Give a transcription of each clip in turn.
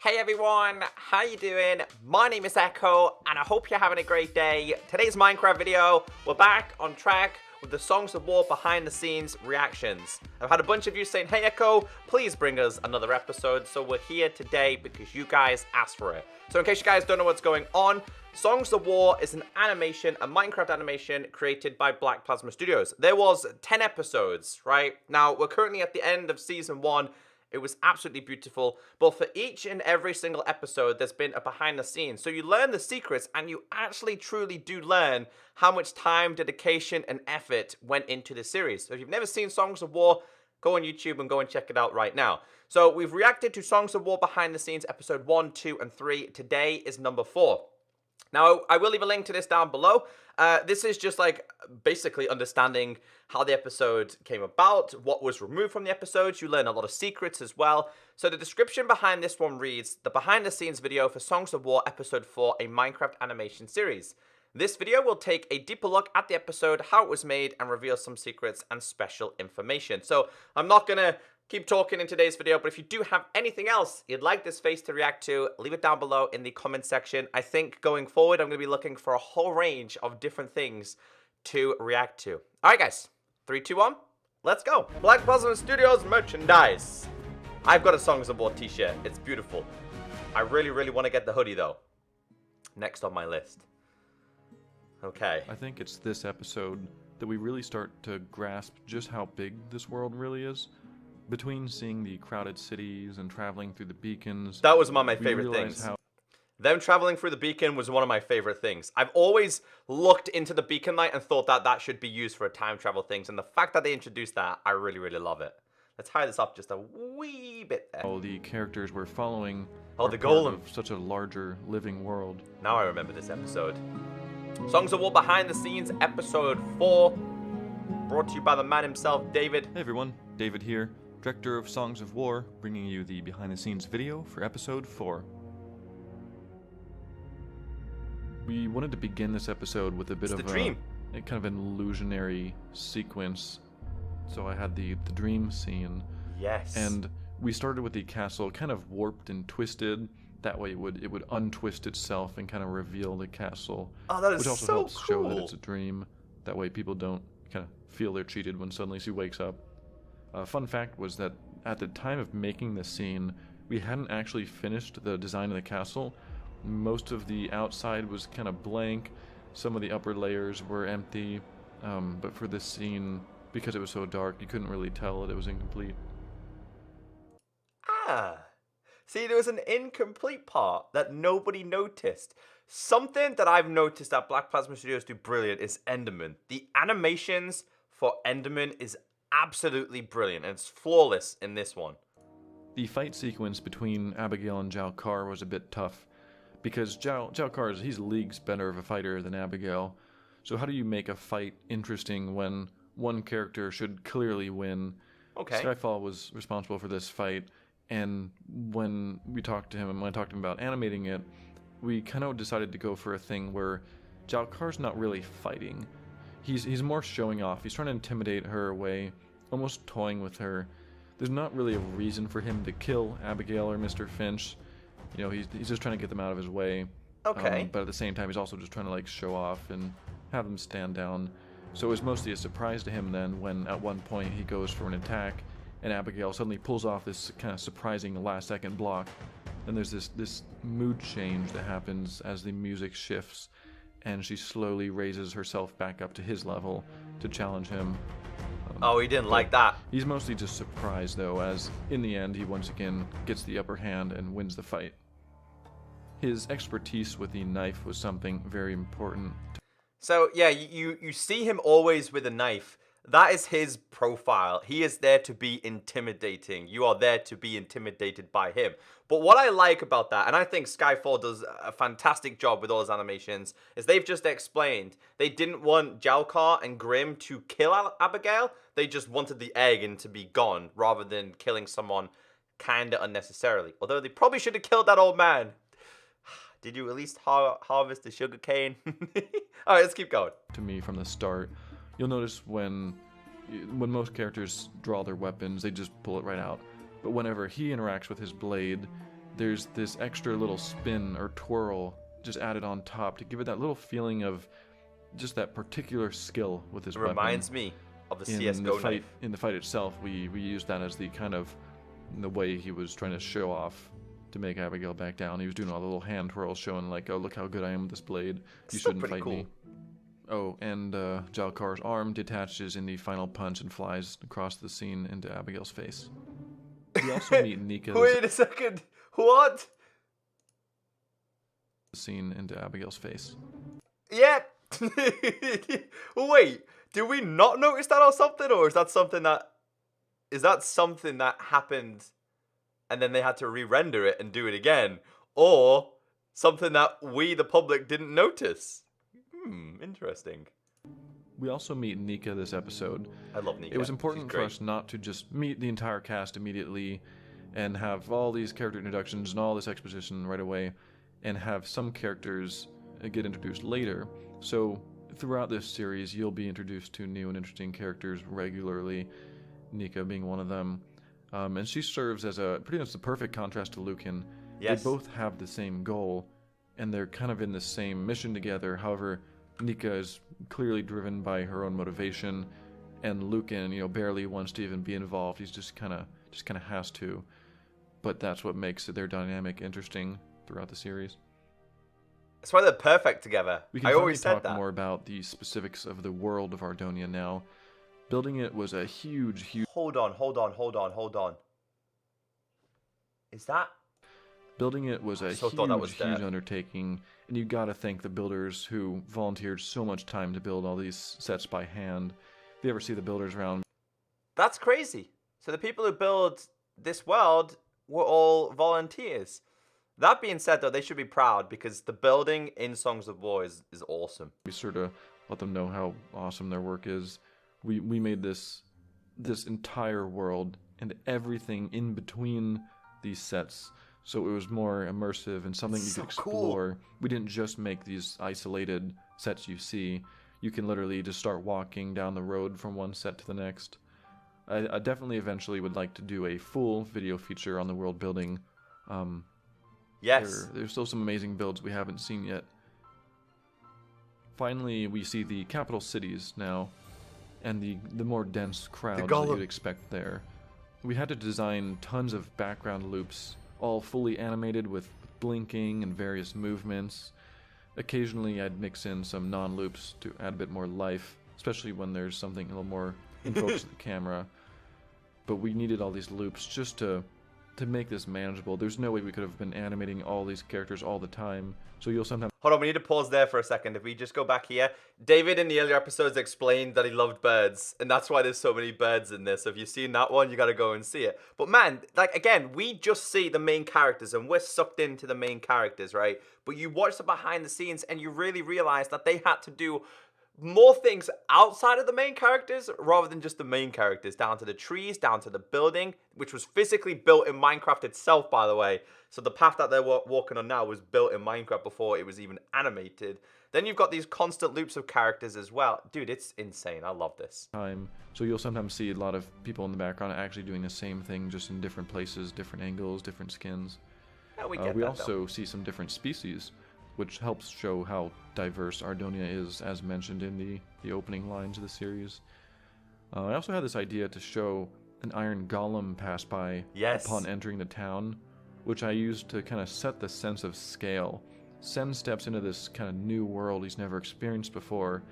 Hey everyone, how you doing? My name is Echo, and I hope you're having a great day. Today's Minecraft video, we're back on track with the Songs of War behind the scenes reactions. I've had a bunch of you saying, hey Echo, please bring us another episode, so we're here today because you guys asked for it. So in case you guys don't know what's going on, Songs of War is an animation, a Minecraft animation created by Black Plasma Studios. There was 10 episodes, right? Now, we're currently at the end of season 1. It was absolutely beautiful, but for each and every single episode, there's been a behind the scenes. So you learn the secrets, and you actually truly do learn how much time, dedication, and effort went into the series. So if you've never seen Songs of War, go on YouTube and go and check it out right now. So we've reacted to Songs of War behind the scenes, episode 1, 2, and 3. Today is number 4. Now, I will leave a link to this down below. This is just like basically understanding how the episode came about, what was removed from the episodes. You learn a lot of secrets as well. So the description behind this one reads, the behind the scenes video for Songs of War episode 4, a Minecraft animation series. This video will take a deeper look at the episode, how it was made, and reveal some secrets and special information. So I'm not going to keep talking in today's video, but if you do have anything else you'd like this face to react to, leave it down below in the comment section. I think going forward, I'm going to be looking for a whole range of different things to react to. All right, guys. 3, 2, 1. Let's go. Black Plasma Studios merchandise. I've got a Songs of War t-shirt. It's beautiful. I really, really want to get the hoodie, though. Next on my list. Okay. I think it's this episode that we really start to grasp just how big this world really is. Between seeing the crowded cities and traveling through the beacons... That was one of my favorite things. Them traveling through the beacon was one of my favorite things. I've always looked into the beacon light and thought that that should be used for a time travel things. And the fact that they introduced that, I really, really love it. Let's high this up just a wee bit there. All the characters we're following the golem. Of such a larger living world. Now I remember this episode. Songs of War Behind the Scenes, episode 4. Brought to you by the man himself, David. Hey everyone, David here. Director of Songs of War, bringing you the behind-the-scenes video for episode 4. We wanted to begin this episode with a bit of a kind of an illusionary sequence. So I had the dream scene. Yes. And we started with the castle kind of warped and twisted. That way it would untwist itself and kind of reveal the castle. Oh, that is which also so helps cool. Show that it's a dream. That way people don't kind of feel they're cheated when suddenly she wakes up. Fun fact was that at the time of making this scene, we hadn't actually finished the design of the castle. Most of the outside was kind of blank. Some of the upper layers were empty. But for this scene, because it was so dark, you couldn't really tell that it was incomplete. Ah. See, there was an incomplete part that nobody noticed. Something that I've noticed that Black Plasma Studios do brilliant is Enderman. The animations for Enderman is absolutely brilliant, and it's flawless in this one. The fight sequence between Abigail and Jalkar was a bit tough, because Jalkar he's leagues better of a fighter than Abigail. So how do you make a fight interesting when one character should clearly win? Okay. Skyfall was responsible for this fight, and when I talked to him about animating it, we kind of decided to go for a thing where Jalkar's not really fighting. He's more showing off. He's trying to intimidate her away, almost toying with her. There's not really a reason for him to kill Abigail or Mr. Finch. You know, he's just trying to get them out of his way. Okay. But at the same time, he's also just trying to like show off and have them stand down. So it was mostly a surprise to him then when at one point he goes for an attack and Abigail suddenly pulls off this kind of surprising last-second block. And there's this mood change that happens as the music shifts. And she slowly raises herself back up to his level to challenge him. Oh, he didn't like that. He's mostly just surprised, though, as in the end he once again gets the upper hand and wins the fight. His expertise with the knife was something very important. So, yeah, you see him always with a knife. That is his profile. He is there to be intimidating. You are there to be intimidated by him. But what I like about that, and I think Skyfall does a fantastic job with all his animations, is they've just explained they didn't want Jalkar and Grim to kill Abigail. They just wanted the egg and to be gone, rather than killing someone kind of unnecessarily. Although they probably should have killed that old man. Did you at least harvest the sugarcane? All right, let's keep going. To me from the start, you'll notice when most characters draw their weapons, they just pull it right out. But whenever he interacts with his blade, there's this extra little spin or twirl just added on top to give it that little feeling of just that particular skill with his weapon. Reminds me of the in CSGO the fight, knife. In the fight itself, we used that as the kind of the way he was trying to show off to make Abigail back down. He was doing all the little hand twirls showing like, oh, look how good I am with this blade. You shouldn't fight me. Oh, and Jalkar's arm detaches in the final punch and flies across the scene into Abigail's face. We also meet Nika. Wait a second. What? Scene into Abigail's face. Yeah. Wait, did we not notice that or something? Or is that something that happened and then they had to re-render it and do it again? Or something that we, the public, didn't notice? Interesting. We also meet Nika this episode. I love Nika. It was important for us not to just meet the entire cast immediately and have all these character introductions and all this exposition right away and have some characters get introduced later. So throughout this series, you'll be introduced to new and interesting characters regularly, Nika being one of them. And she serves as pretty much the perfect contrast to Lucan. Yes. They both have the same goal, and they're kind of in the same mission together. However, Nika is clearly driven by her own motivation, and Lucan, barely wants to even be involved. He's just kind of has to. But that's what makes their dynamic interesting throughout the series. That's why they're perfect together. We can I always said talk that. more about the specifics of the world of Ardonia now. Building it was a huge... Hold on. Is that... Building it was a huge undertaking, and you gotta thank the builders who volunteered so much time to build all these sets by hand. If you ever see the builders around... That's crazy. So the people who build this world were all volunteers. That being said, though, they should be proud because the building in Songs of War is awesome. We sort of let them know how awesome their work is. We made this entire world and everything in between these sets, so it was more immersive and something you could explore. Cool. We didn't just make these isolated sets you see. You can literally just start walking down the road from one set to the next. I definitely eventually would like to do a full video feature on the world building. Yes. There's still some amazing builds we haven't seen yet. Finally, we see the capital cities now, and the more dense crowds that you'd expect there. We had to design tons of background loops, all fully animated with blinking and various movements. Occasionally, I'd mix in some non-loops to add a bit more life, especially when there's something a little more in focus of the camera. But we needed all these loops just to make this manageable. There's no way we could have been animating all these characters all the time. So you'll sometimes... Hold on, we need to pause there for a second. If we just go back here, David in the earlier episodes explained that he loved birds, and that's why there's so many birds in this. So if you've seen that one, you got to go and see it. But man, like again, we just see the main characters and we're sucked into the main characters, right? But you watch the behind the scenes and you really realize that they had to do more things outside of the main characters rather than just the main characters, down to the trees, down to the building, which was physically built in Minecraft itself, by the way. So the path that they're walking on now was built in Minecraft before it was even animated. Then you've got these constant loops of characters as well. Dude, it's insane. I love this. So you'll sometimes see a lot of people in the background actually doing the same thing, just in different places, different angles, different skins. Yeah, we also see some different species, which helps show how diverse Ardonia is, as mentioned in the opening lines of the series. I also had this idea to show an iron golem pass by upon entering the town, which I used to kind of set the sense of scale. Sen steps into this kind of new world he's never experienced before,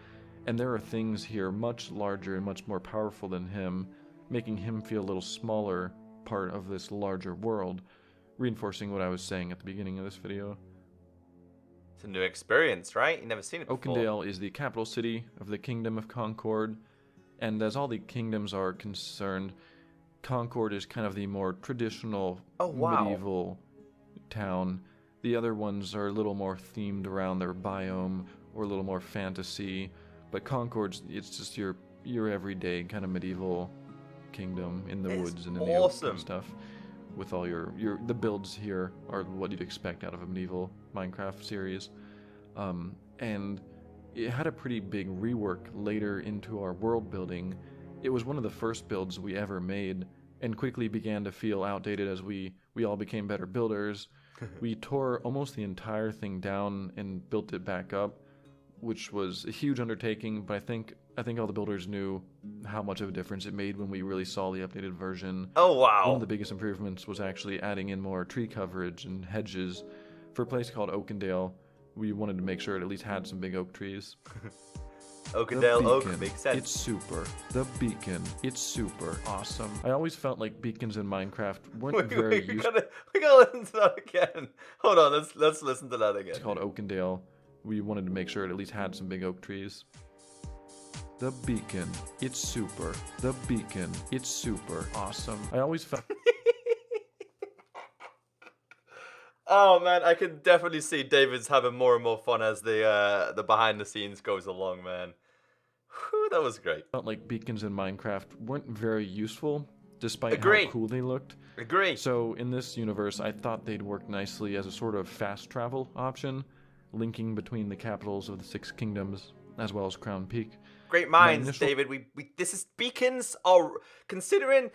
and there are things here much larger and much more powerful than him, making him feel a little smaller part of this larger world, reinforcing what I was saying at the beginning of this video. It's a new experience, right? You've never seen it before. Oakendale is the capital city of the Kingdom of Concord, and as all the kingdoms are concerned, Concord is kind of the more traditional medieval town. The other ones are a little more themed around their biome or a little more fantasy, but Concord's, it's just your everyday kind of medieval kingdom in the woods and in the open and stuff. With all the builds here are what you'd expect out of a medieval Minecraft series. And it had a pretty big rework later into our world building. It was one of the first builds we ever made, and quickly began to feel outdated as we all became better builders. We tore almost the entire thing down and built it back up, which was a huge undertaking, but I think all the builders knew how much of a difference it made when we really saw the updated version. Oh, wow. One of the biggest improvements was actually adding in more tree coverage and hedges. For a place called Oakendale, we wanted to make sure it at least had some big oak trees. Oakendale Oak makes sense. It's super. The beacon. It's super awesome. I always felt like beacons in Minecraft weren't very useful. We gotta listen to that again. Hold on, let's listen to that again. It's called Oakendale. We wanted to make sure it at least had some big oak trees. The beacon. It's super. The beacon. It's super awesome. I always felt. Oh man, I can definitely see David's having more and more fun as the behind the scenes goes along, man. Whew, that was great. Felt like beacons in Minecraft weren't very useful, despite Agree. how cool they looked. Agree. So in this universe, I thought they'd work nicely as a sort of fast travel option, linking between the capitals of the Six Kingdoms as well as Crown Peak. Great minds, David. This is beacons are considering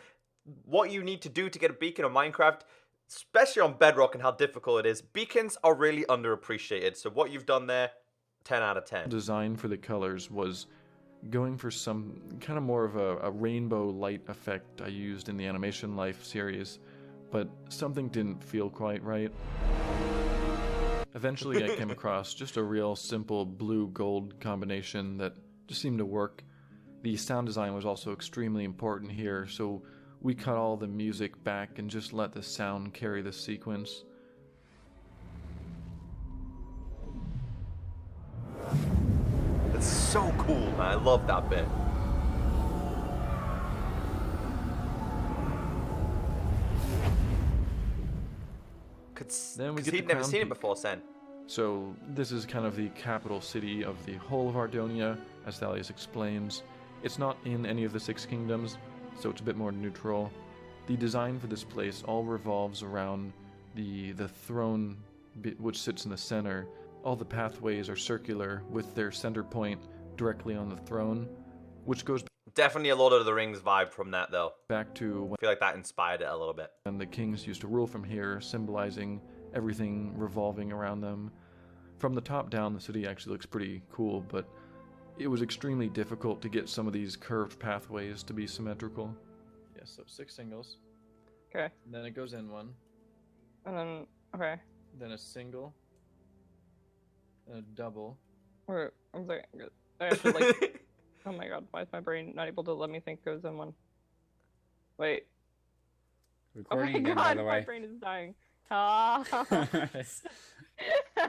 what you need to do to get a beacon on Minecraft, especially on Bedrock and how difficult it is. Beacons are really underappreciated. So what you've done there, 10 out of 10. Design for the colors was going for some kind of more of a rainbow light effect I used in the Animation Life series, but something didn't feel quite right. Eventually I came across just a real simple blue-gold combination that just seemed to work. The sound design was also extremely important here, so we cut all the music back and just let the sound carry the sequence. It's so cool, man. I love that bit. Then we Because get he'd to never Crown seen it Peak. before, Sen. So this is kind of the capital city of the whole of Ardonia, as Thalius explains. It's not in any of the Six Kingdoms, so it's a bit more neutral. The design for this place all revolves around the throne which sits in the center. All the pathways are circular with their center point directly on the throne, which goes Definitely a Lord of the Rings vibe from that, though. back to I feel like that inspired it a little bit. when the kings used to rule from here, symbolizing everything revolving around them. From the top down, the city actually looks pretty cool, but it was extremely difficult to get some of these curved pathways to be symmetrical. Yeah, so 6 singles. Okay. Then it goes in one. And then, okay. Then a single. And a double. Or, I'm sorry. I actually like. Oh my god, why is my brain not able to let me think goes in one? Wait. Recording Oh my again, by god, the my way. brain is dying. Ah.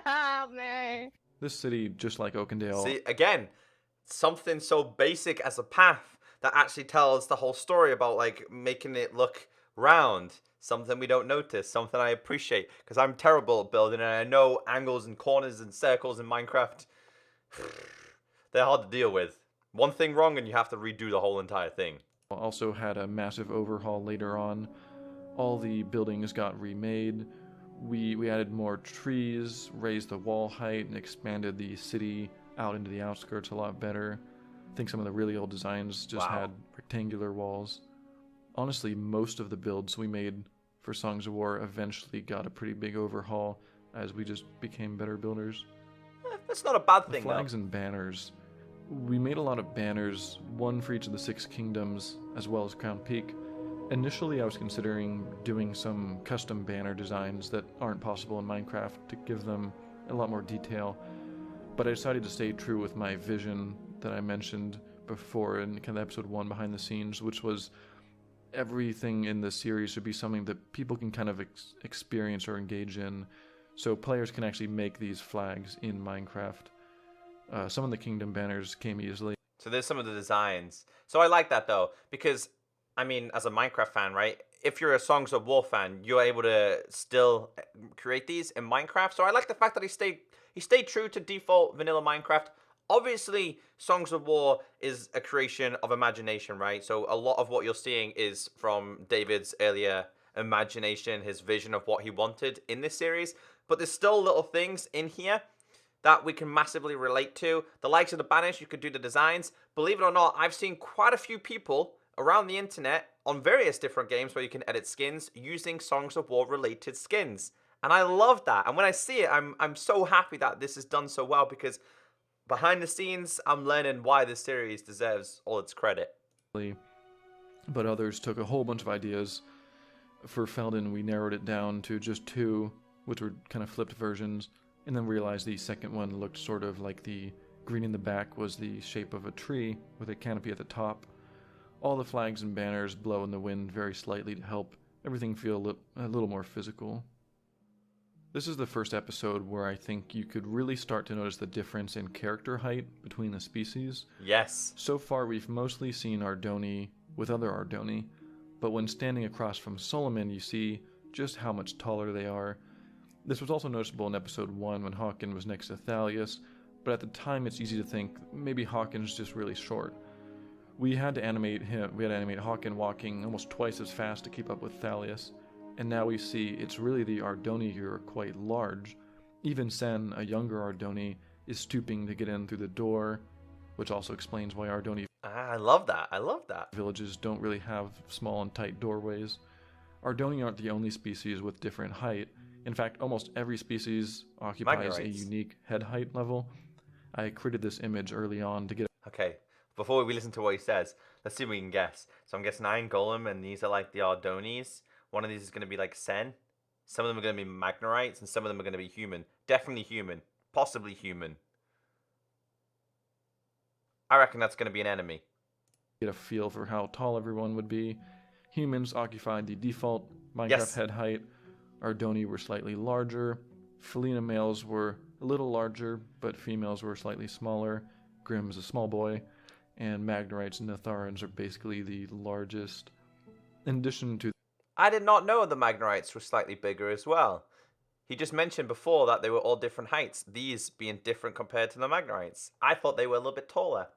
Help me. This city, just like Oakendale, See, again, something so basic as a path that actually tells the whole story about, like, making it look round. Something we don't notice, something I appreciate, because I'm terrible at building, and I know angles and corners and circles in Minecraft, they're hard to deal with. One thing wrong and you have to redo the whole entire thing. also had a massive overhaul later on. All the buildings got remade. We added more trees, raised the wall height, and expanded the city out into the outskirts a lot better. I think some of the really old designs just had rectangular walls. Honestly, most of the builds we made for Songs of War eventually got a pretty big overhaul as we just became better builders. That's not a bad The thing, flags and banners. We made a lot of banners, one for each of the Six Kingdoms, as well as Crown Peak. Initially, I was considering doing some custom banner designs that aren't possible in Minecraft to give them a lot more detail, but I decided to stay true with my vision that I mentioned before in kind of episode 1 behind the scenes, which was everything in the series should be something that people can kind of experience or engage in, so players can actually make these flags in Minecraft. Some of the kingdom banners came easily. So there's some of the designs. So I like that though, because I mean, as a Minecraft fan, right? If you're a Songs of War fan, you're able to still create these in Minecraft. So I like the fact that he stayed true to default vanilla Minecraft. Obviously, Songs of War is a creation of imagination, right? So a lot of what you're seeing is from David's earlier imagination, his vision of what he wanted in this series. But there's still little things in here that we can massively relate to. The likes of the banners, you could do the designs. Believe it or not, I've seen quite a few people around the internet on various different games where you can edit skins using Songs of War related skins. And I love that. And when I see it, I'm so happy that this is done so well, because behind the scenes, I'm learning why this series deserves all its credit. But others took a whole bunch of ideas. For Felden, we narrowed it down to just 2, which were kind of flipped versions, and then realized the second one looked sort of like the green in the back was the shape of a tree with a canopy at the top. All the flags and banners blow in the wind very slightly to help everything feel a little more physical. This is the first episode where I think you could really start to notice the difference in character height between the species. Yes. So far we've mostly seen Ardoni with other Ardoni, but when standing across from Solomon you see just how much taller they are. This was also noticeable in episode 1 when Hawken was next to Thalius, but at the time it's easy to think maybe Hawken's just really short. We had to animate Hawken walking almost twice as fast to keep up with Thalius, and now we see it's really the Ardoni who are quite large. Even Sen, a younger Ardoni, is stooping to get in through the door, which also explains why Ardoni I love that. I love that. villages don't really have small and tight doorways. Ardoni aren't the only species with different height. In fact, almost every species occupies a unique head height level. I created this image early on to get... Okay, before we listen to what he says, let's see if we can guess. So I'm guessing Iron Golem, and these are like the Ardonis. One of these is going to be like Sen. Some of them are going to be Magnorites, and some of them are going to be human. Definitely human. Possibly human. I reckon that's going to be an enemy. Get a feel for how tall everyone would be. Humans occupied the default Minecraft head height. Ardoni were slightly larger. Felina males were a little larger, but females were slightly smaller. Grimm's a small boy. And Magnorites and Netharans are basically the largest. In addition to... I did not know the Magnorites were slightly bigger as well. He just mentioned before that they were all different heights, these being different compared to the Magnorites. I thought they were a little bit taller.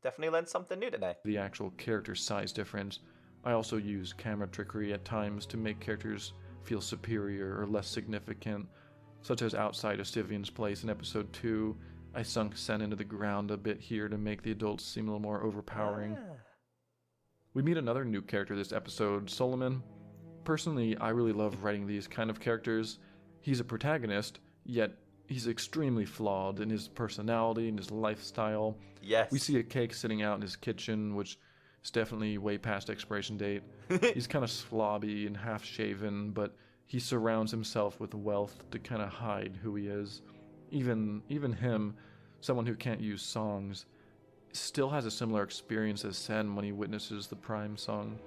Definitely learned something new today. The actual character size difference. I also use camera trickery at times to make characters feel superior or less significant, such as outside of Stivian's place in episode 2. I sunk Sen into the ground a bit here to make the adults seem a little more overpowering. We meet another new character this episode, Solomon. Personally, I really love writing these kind of characters. He's a protagonist, yet he's extremely flawed in his personality and his lifestyle. Yes. We see a cake sitting out in his kitchen, which is definitely way past expiration date. He's kind of slobby and half-shaven, but he surrounds himself with wealth to kind of hide who he is. Even him, someone who can't use songs, still has a similar experience as Sen when he witnesses the Prime song.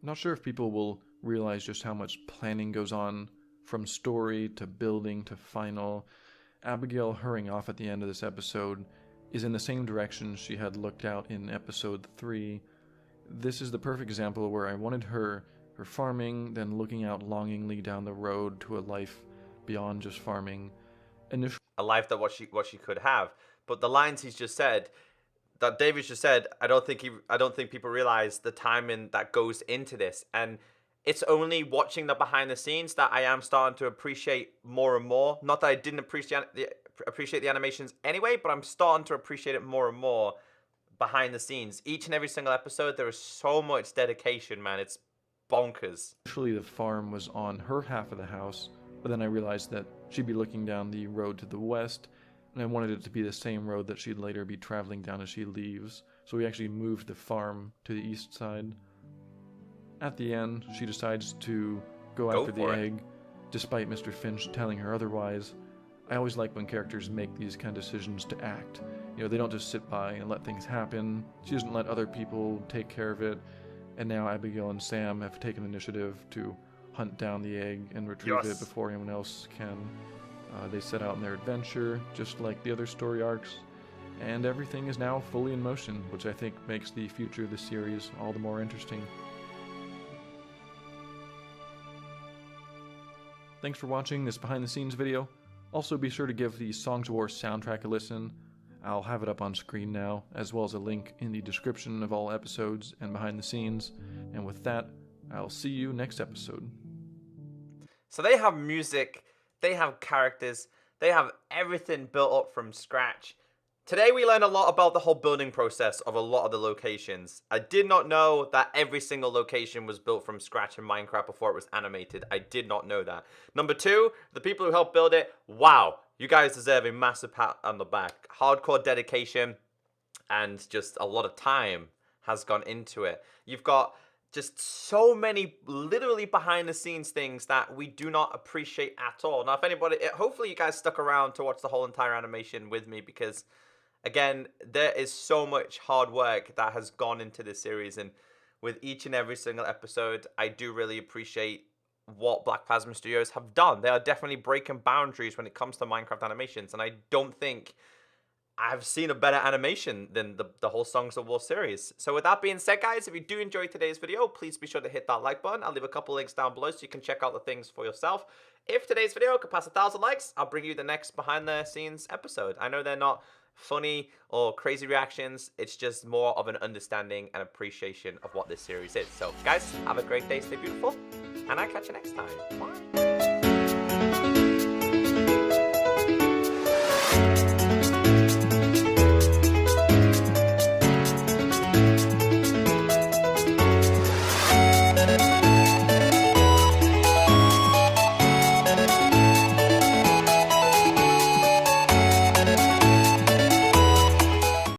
Not sure if people will realize just how much planning goes on, from story to building to final. Abigail hurrying off at the end of this episode is in the same direction she had looked out in episode 3. This is the perfect example where I wanted her farming, then looking out longingly down the road to a life beyond just farming. A life that what she could have. But the lines he's just said, that David's just said, I don't think people realize the timing that goes into this. And it's only watching the behind the scenes that I am starting to appreciate more and more. Not that I didn't appreciate the animations anyway, but I'm starting to appreciate it more and more behind the scenes. Each and every single episode, there is so much dedication, man. It's bonkers. Initially, the farm was on her half of the house, but then I realized that she'd be looking down the road to the west, and I wanted it to be the same road that she'd later be traveling down as she leaves. So we actually moved the farm to the east side. At the end, she decides to go after the egg, despite Mr. Finch telling her otherwise. I always like when characters make these kind of decisions to act. You know, they don't just sit by and let things happen. She doesn't let other people take care of it. And now Abigail and Sam have taken initiative to hunt down the egg and retrieve it before anyone else can. They set out on their adventure, just like the other story arcs. And everything is now fully in motion, which I think makes the future of the series all the more interesting. Thanks for watching this behind-the-scenes video. Also be sure to give the Songs of War soundtrack a listen. I'll have it up on screen now, as well as a link in the description of all episodes and behind the scenes. And with that, I'll see you next episode. So they have music, they have characters, they have everything built up from scratch. Today we learned a lot about the whole building process of a lot of the locations. I did not know that every single location was built from scratch in Minecraft before it was animated. I did not know that. Number two, the people who helped build it, wow, you guys deserve a massive pat on the back. Hardcore dedication and just a lot of time has gone into it. You've got just so many literally behind the scenes things that we do not appreciate at all. Now, if anybody, hopefully you guys stuck around to watch the whole entire animation with me, because again, there is so much hard work that has gone into this series, and with each and every single episode, I do really appreciate what Black Plasma Studios have done. They are definitely breaking boundaries when it comes to Minecraft animations, and I don't think I've seen a better animation than the whole Songs of War series. So with that being said, guys, if you do enjoy today's video, please be sure to hit that like button. I'll leave a couple links down below so you can check out the things for yourself. If today's video could pass 1,000 likes, I'll bring you the next behind the scenes episode. I know they're not funny or crazy reactions. It's just more of an understanding and appreciation of what this series is. So guys, have a great day, stay beautiful, and I'll catch you next time. Bye.